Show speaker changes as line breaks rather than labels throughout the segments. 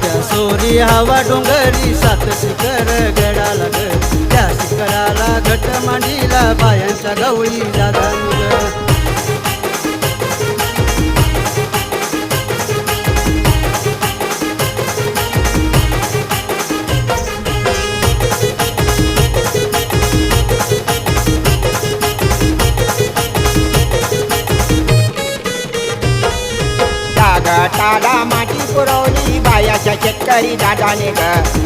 वाळक्या sorry हवा डोंगरी सात शिखर गडाला ग त्या शिखराला घट मांडीला बायांच्या गवळी दादानी ग
गटाला माती पुरवली बायाच्या शेतकरी दादाने ग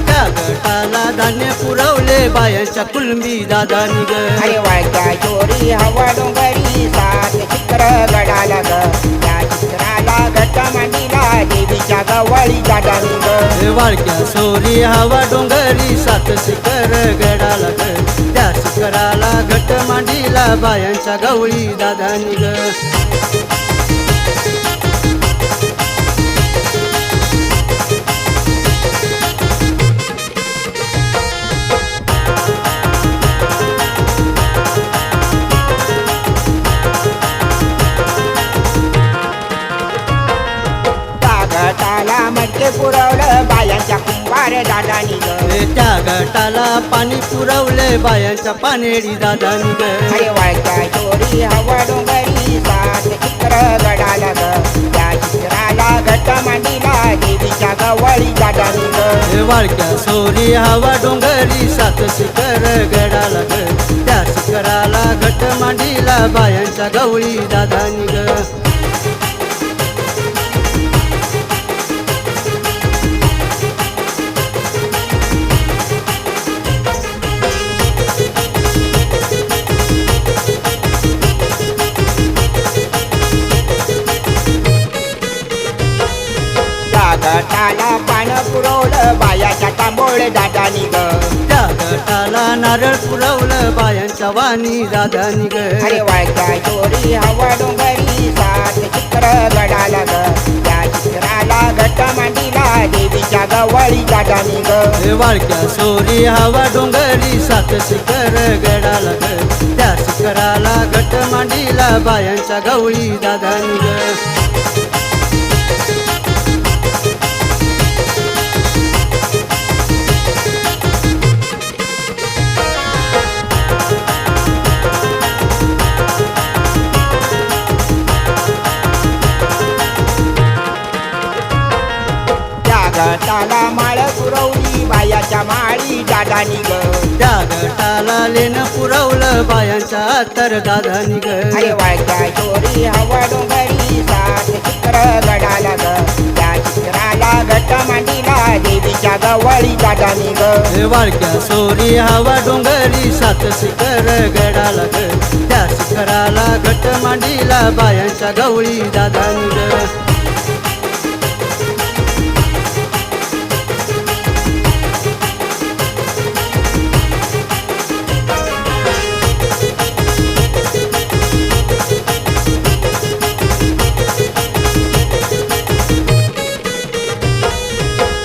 त्या गटाला धान्य पुरवले बायांच्या कुलंबी दादानी ग
अरे वाळक्या चोरी हवा डोंगरी सात चित्र गडाला ग त्या चित्राला घट मांडीला देवीच्या गवळी दादानी ग
वाळक्या सोरी हवा डोंगरी सात शिखर गडाला ग त्या शिखराला घट मांडीला बायांच्या गवळी दादानी ग
गटाला मटके पुरवलं बायांच्या कुंभार दादानी ग
त्या गटाला पाणी पुरवले बायांच्या पानेडी दादानी ग
अरे वाळक्या चोरी हवा डोंगरी सात चित्र गडाला ग त्या चित्राला घट मांडीला देवीच्या गवळी दादानी ग
वाळक्या सोरी हवा डोंगरी सात शिखर गडाला ग त्या शिखराला घट मांडीला बायांच्या गवळी दादानी ग
गटाला पानं पुरवलं बायाच्या तांबोळ दादानी ग
त्या गटाला नारळ पुरवलं बायांच्या वाणी दादानी ग
अरे वाळक्या चोरी हवा डोंगरी सात चित्र गडाला ग त्या चित्राला घट मांडीला देवीच्या गवळी दादानी ग
वाळक्या सोरी हवा डोंगरी सात शिखर गडाला ग त्या शिखराला घट मांडीला बायांच्या गवळी दादानी ग
गटाला माळ पुरवली बायाच्या माळी दादानी ग
त्या गटाला लेन पुरवलं बायांच्या तर दादानी ग
अरे वाळक्या चोरी हवा डोंगरी सात चित्र गडाला ग त्या चित्राला घट मांडीला देवीच्या गवळी दादानी ग
वाळक्या सोरी हवा डोंगरी सात शिखर गडाला ग त्या शिखराला घट मांडीला बायांच्या गवळी दादानी ग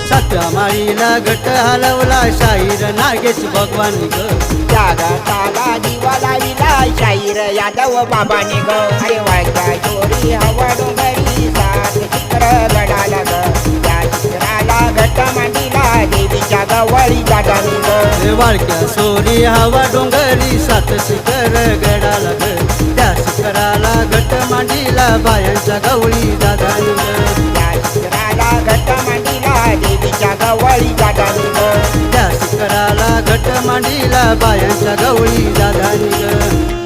सातव्या माळीला घट हलवला शाहीर नागेश भगवानी ग
त्या गटाला दिवा लाविला शाहीर यादव बाबाने ग अरे वाळक्या चोरी हवा डोंगरी सात चित्र गडाला ग त्या चित्राला घट मांडीला देवीच्या गवळी दादानी ग
वाळक्या सोरी हवा डोंगरी सात शिखर गडाला ग त्या शिखराला घट मांडीला बायांच्या गवळी दादानी ग
त्या चित्राला घट मांडीला देवीच्या गवळी दादानी ग
त्या शिखराला घट मांडीला बायांच्या गवळी दादानी ग